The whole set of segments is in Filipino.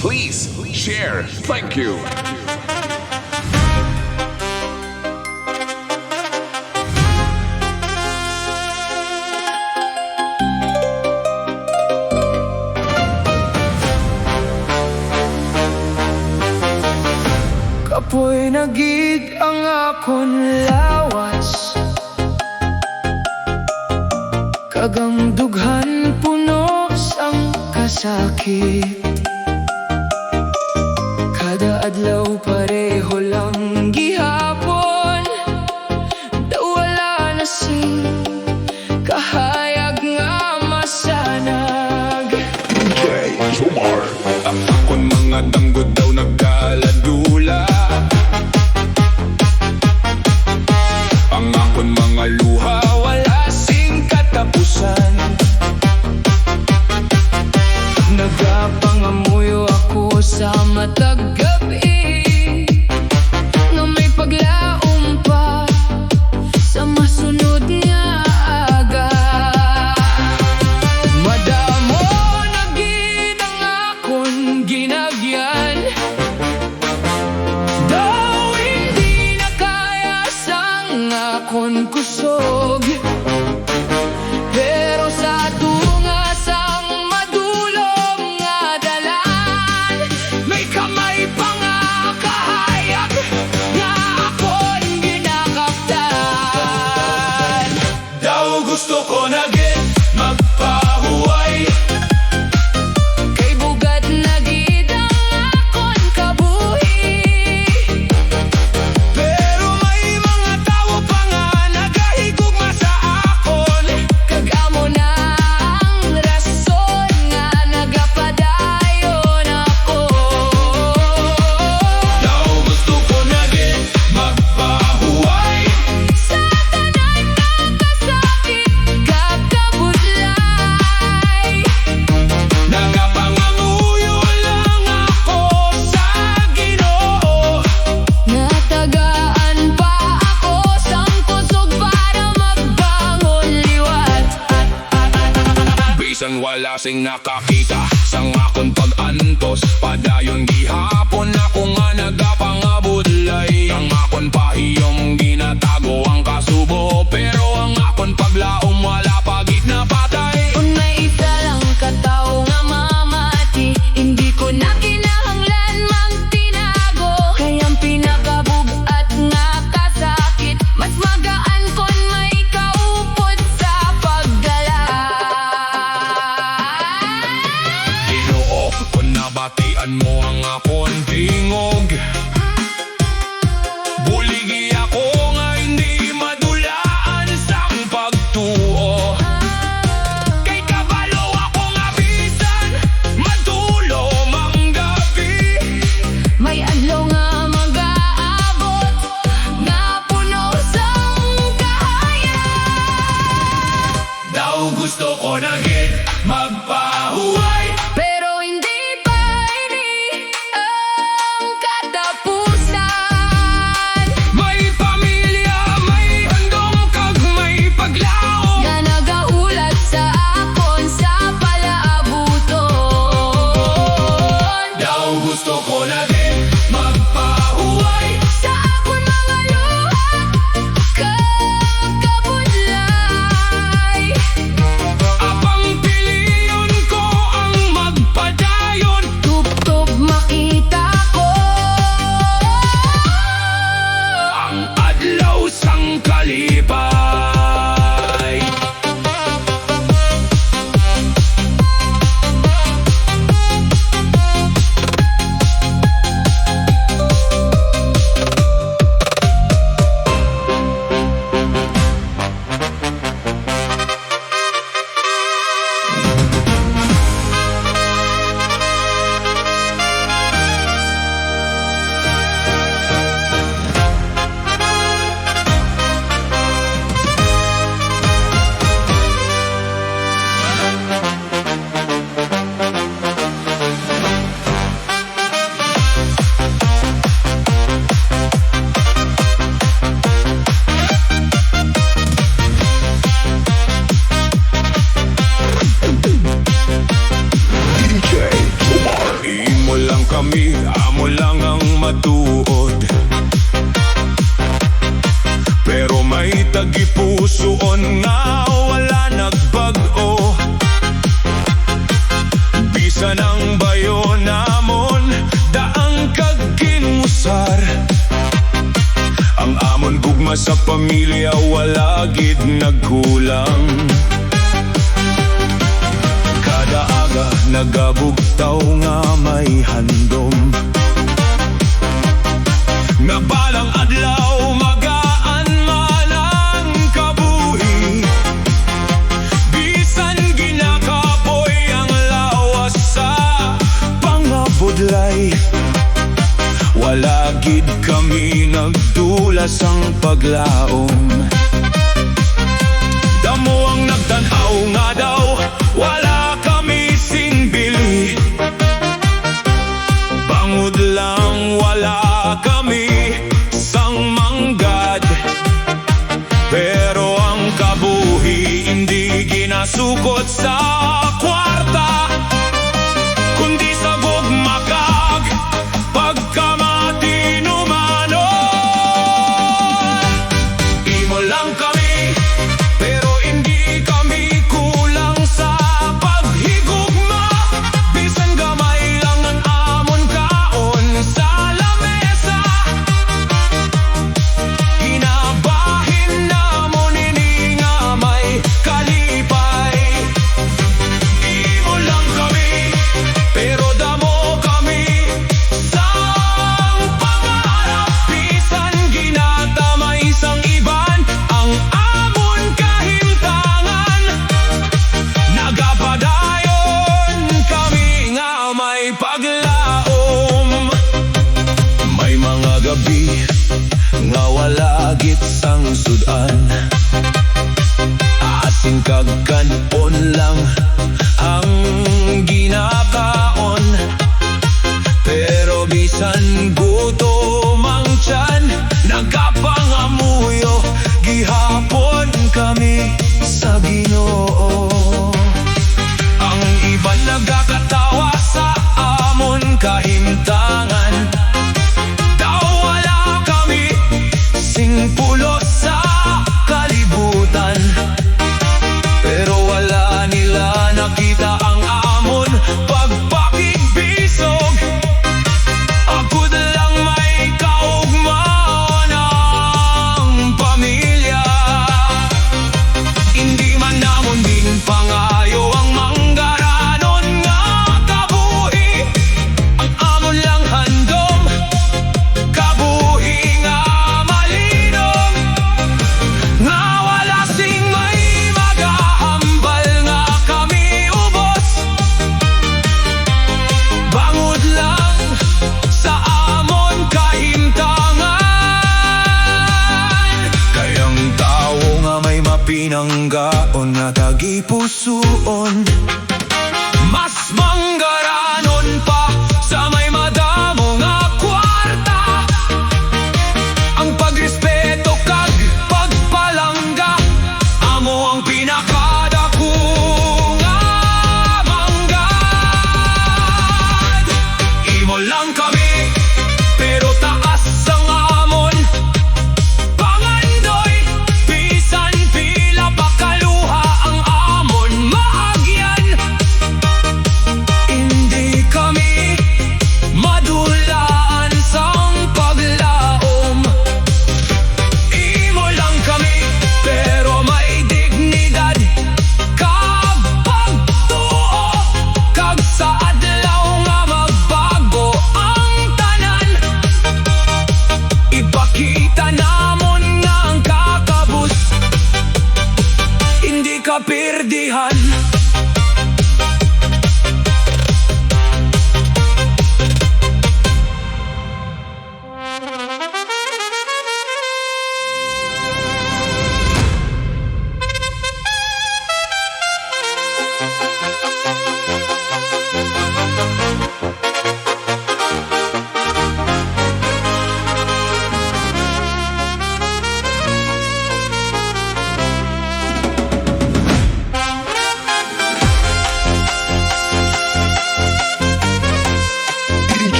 Please share. Thank you. Kapoy nagig ang akon lawas, kagang dughan puno sang kasakit. Kada adlaw pareho lang gihapon, daw wala na sing kahayag nga masanag. Jay Jomar. Ang akon mga damgod daw nagkaladula, ang akon mga luha wala sing katapusan. Nagapangamuyo ako sa matag gabi, na may paglaom pa sa masunod nga aga. Madamo na gid ang akon ginagyan, daw hindi na kaya sang akon kusog. Pero sa tunga sang madulom nga dalan, may kamay pa nga kahayag nga akon ginakaptan. Daw gusto ko na gid magpahuway, Kay bugat na gid ang akon kabuhi, pero may mga tao pa nga nagahigugma sa akon. kag amo na ang rason nga nagapadayon ako. Daw gusto ko na gid magpahuway, Sa tanan nakasakit kakabudlay, nagapangamuyo lang ako sa Ginoo. natagaan pa ako sang kusog para magbangon liwat. Bisan wala sing nakakita sang akon pag-antos, padayon gihapon ako nga nagapangabudlay. Ang akon pahiyom ginatago ang kasubo, pero ang akon paglaom wala pagit na patay. Kung may isa lang katao nga mamati, hindi ko na kinahanglan magtinago. Kayang pinakabugat nga kasakit, mas magaan kon may kaupod sa paggalay. Ginoo, kung nabatian mo ang akon tingog, buligi ako nga hindi madulaan sang pagtuo. Kay kabalo ako nga bisan madulo mang gabi. May adlaw nga mag-aabot, nga puno sang kahayag. Daw gusto ko na gid magpahuway, Pero hindi pa ini ang katapusan. matuod. Pero may tagipusoon nga wala nagbago. Bisan ang bayo namon daang kagkinusar. Ang amon gugma sa pamilya wala gid nagkulang. Kada aga nagabugtaw nga may handom. Na balang adlaw magaan man ang kabuhi. Bisan ginakapoy ang lawas sa pangabudlay. Wala gid kami nagdulas ang paglaom. Damo ang nagtanaw nga daw wala kami singbili. Bangod lang wala kami sang manggad. Pero ang kabuhi hindi ginasukot sa kwarta, kundi sa gugmakag pagkamati numanon. Imo lang kami, pero hindi kami kulang sa paghigugma. Bisan gamay lang ang amon kaon sa lamesa. Ginabahin namon ini nga may kalipay. Imo lang kami, pero damo kami sang pangarap. Bisan ginatamay sang iban ang amon kahimtangan. Nagapadayon kami nga may paglaom. May mga gabi nga wala git sang sudan. Asing kagkanon lang ang ginakaon. Pero bisan gutom ang tiyan, nagapangamuyo gihapon kami sa Ginoo. Ang iban nagakatawa sa amon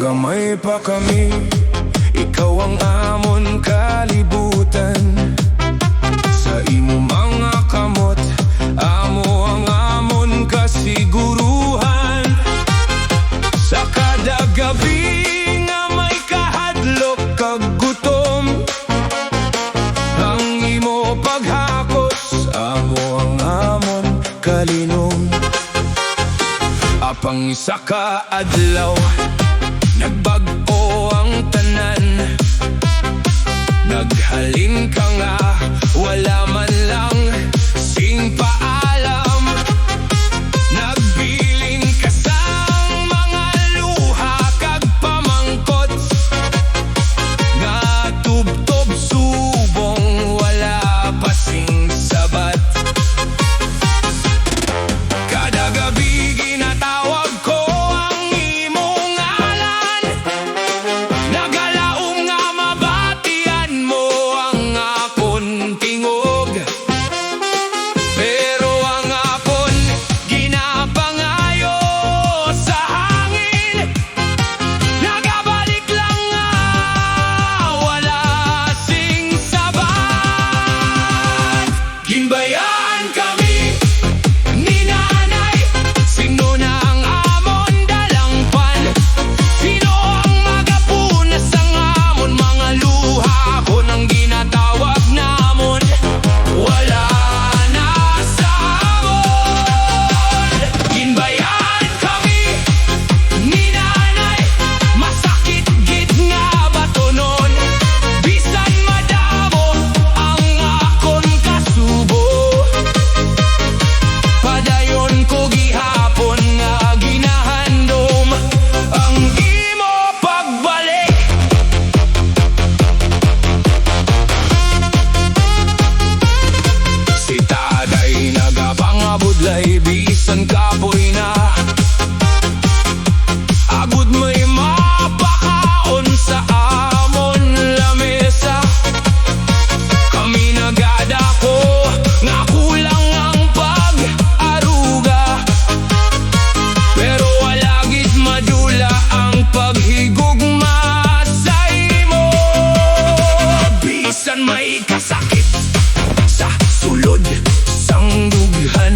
Magkamay pa kami, ikaw ang amon kalibutan. Sa imo mga kamot, amo ang amon kasiguruhan. Sa kada gabi nga may kahadlok kag gutom, ang imo paghakos, amo ang amon kalinom. Apang isa ka adlaw, nagbag-o ang tanan. Naghalin ka nga, wala man lang sing paalam. Nagbilin ka sang mga luha kag pamangkot, nga tubtob subong wala pa sing sabat. Kada gabi ginatawag ko ang imong ngalan, nagalaom nga mabatian mo ang akon tingog. Pero ang akon ginapangayo sa hangin, nagabalik lang nga wala sing sabat. Gimbayan kami ni nanay, sino na ang amon dalangpan? Sino ang magapunas ang amon mga luha ko nang ginatawag namon? Wala na sa amon. Ginbayan kami ni nanay, masakit gid nga batonon. Bisan madamo ang akon kasubo, padayon ko gihapon nga ginahandom ang imo pagbalik. Si taday nagapangabudlay, bisan kapoy na agud may mapakaon sa amon lamesa. Kami nagadako nga kulang ang pag-aruga, pero wala gid madula ang paghigugma sa imo. Bisan may kasakit sa sulod sang dughan,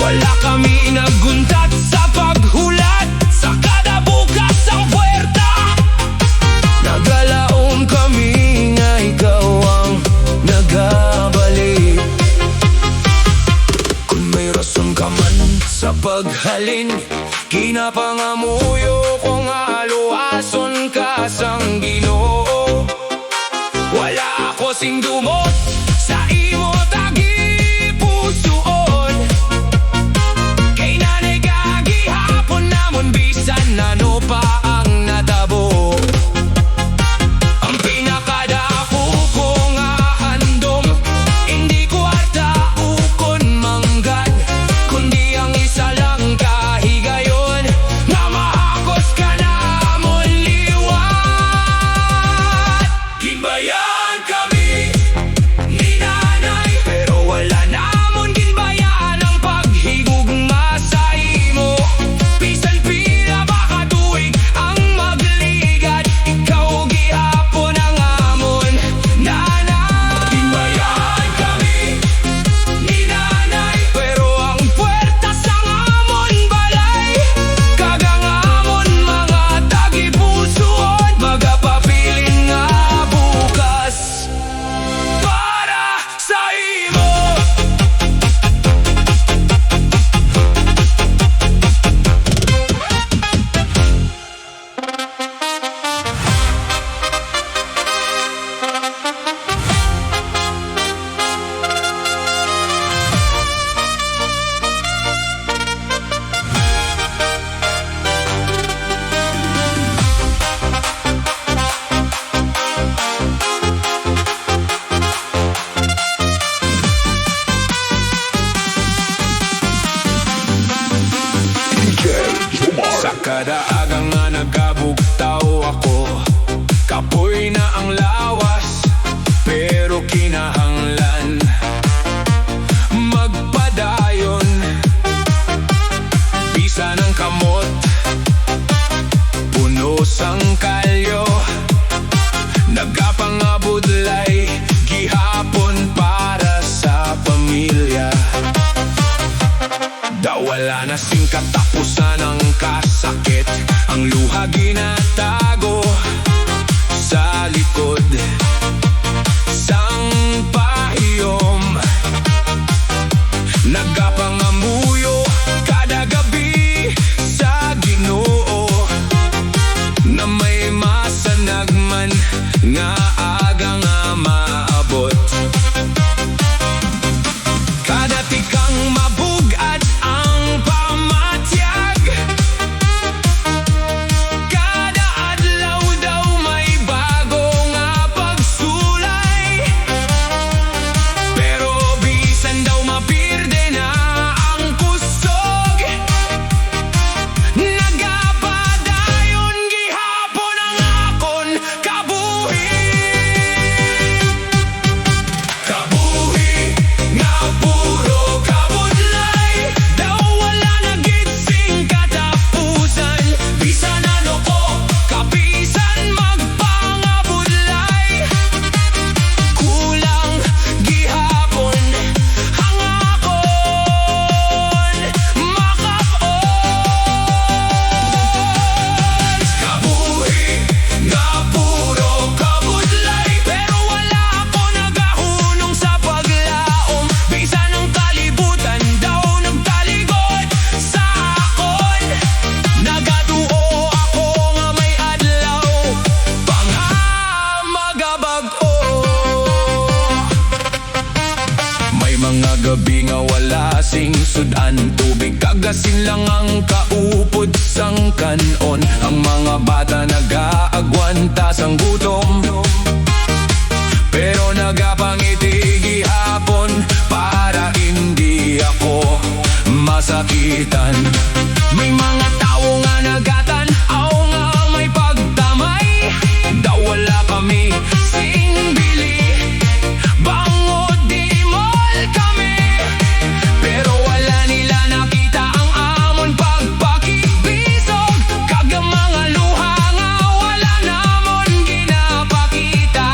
wala kami naguntat sa paghulat sa kada bukas ang puwerta. Nagalaom kami nga ikaw ang nagabalik. Kung may rason ka man sa paghalin, kinapangamuyo kung aluason ka sang Ginoo. Wala ako sing dumot sa imo tagipusoon, kay nanay gagihapon namon bisan ano pa ang natabo. Ang pinakadako ko nga handom, hindi ko ata ukon manggad, kundi ang isa lang kahigayon, nga mahakos ka namon liwat. Ginbayan kami ni nanay, pero wala namon ginbayan ang paghigugma sa imo. Bisan pila baka tuig ang magligat, ikaw gihapon ang amon nanay. Ginbayan kami ni nanay, pero ang puwerta sang amon balay, kagang amon mga tagipusoon, magapabilin nga bukas para sa imo. Sa kada agang nga nagkabugtaw ako, kapoy na ang lawas, pero kinahanglan magpadayon. Bisa ng kamot, Wala na sing katapusan ang kasakit. Ang luha ginatago sa likod sang pahiyom. Nagapangamuyo kada gabi sa Ginoo na may masanagman nga aga nga maabot. Kada tikang mabugad ang pamatyag, kada adlaw daw may bago nga pagsulay. Pero bisan daw mapirde na ang kusog, nagapadayon gihapon ang akon kabuhi. Kabuhi nga puro kabudlay, daw wala na gid sing katapusan. Bisan ano ko, kapisan magpangabudlay. Kulang gihapon ang akon makap-on. Kabuhi nga puro kabudlay, pero wala ako nagahunong sa paglaom. Bisan ang kalibutan daw nagtaligot sa akon, nagatuo ako nga may adlaw pangamagabag-o. May mga gabi nga wala sing sudan, tubig kagasin lang ang kaupod sang kanon. Ang mga bata nagaagwanta sang gutom, pero nagapangiti gihapon para hindi ako masakitan. May mga tao nga nagatan-aw nga may pagtamay, daw wala kami sing bili. Bangod di mall kami, pero wala nila nakita ang amon pagpakibisog. Kagang mga luha nga wala namon ginapakita.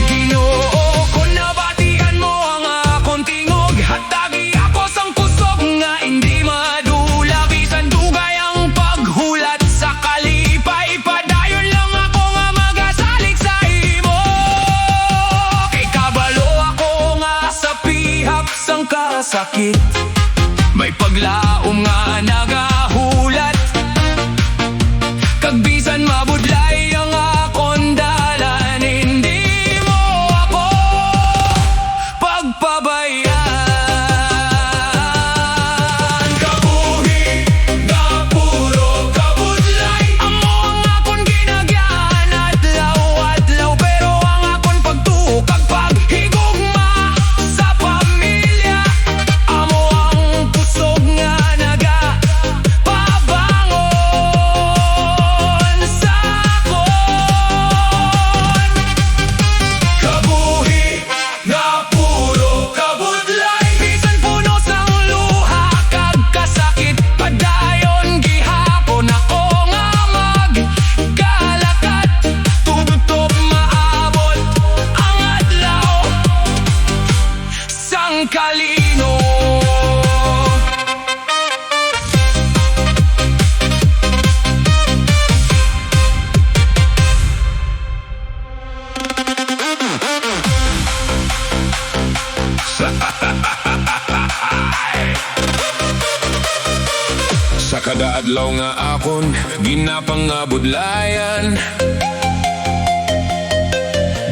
Ginoo, kung nabatian mo ang akong tingog, hatagi ako sang kusog nga hindi madula. Bisan dugay ang paghulat sa kalipay, padayon lang ako nga magasalig sa imo. Kay kabalo ako nga sa pihap sang kasakit, may paglaom nga nagahulat. Kag bisan mabudlay ang akong dalan, hindi mo ako pagpabayaan. Kabuhi nga puro kabudlay, amo ang akong ginagyan adlaw-adlaw, pero ang akong pagtukag paghigugma sa pamilya, amo ang pusog nga nagapabangon sa akon. Kabuhi nga puro kabudlay, bisan puno sang luha kag kasakit, padayon gihapon ako nga maggalakad. Tubtob maabot ang adlaw sang kalino. Sa kada adlaw nga akon ginapangabudlayan,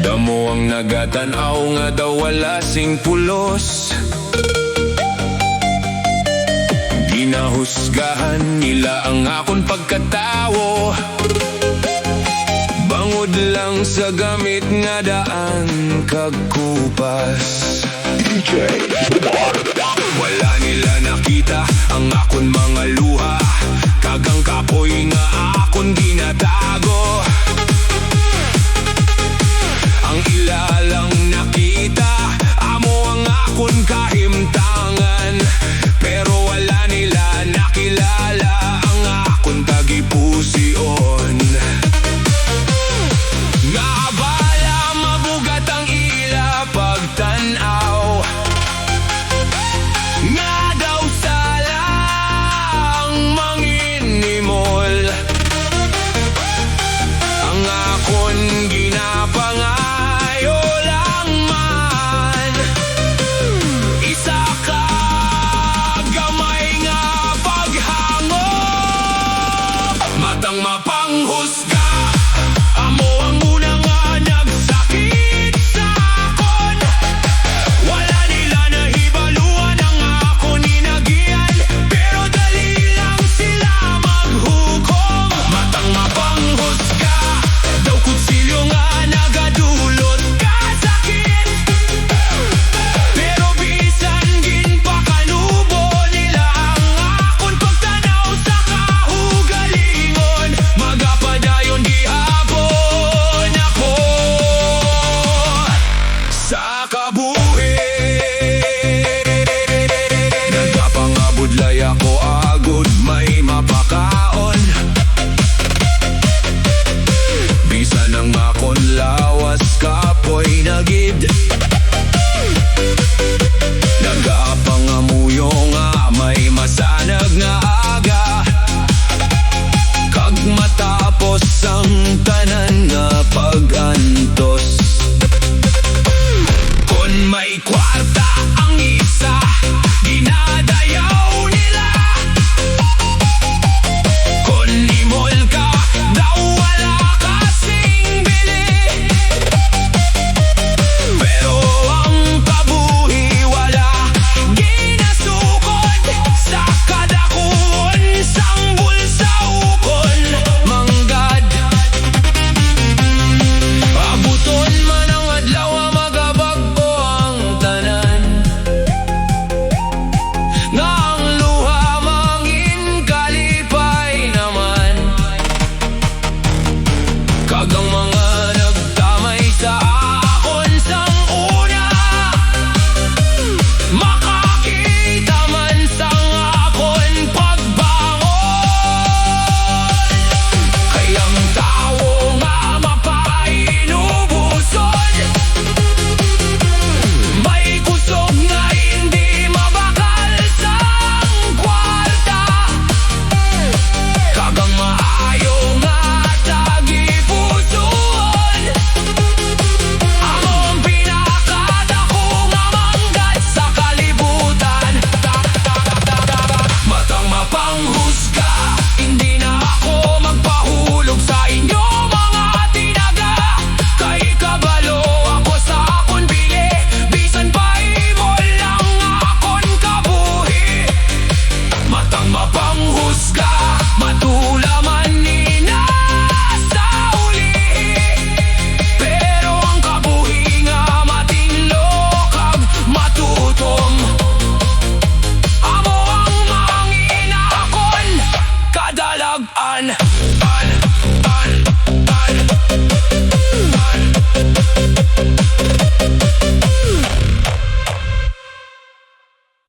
damo ang nagatan-aw nga daw wala sing pulos. Ginahusgahan nila ang akon pagkatawo, bangod lang sa gamit nga daan kag kupas. Wala nila nakita ang akon mga luha, kagang kapoy nga akon ginatago. Ang ilalang nakita, amo ang akon kahimtangan, pero wala nila nakilala ang akon tagipusion. Nga abala mabugat ang ila pagtanaw, nga pinakabugan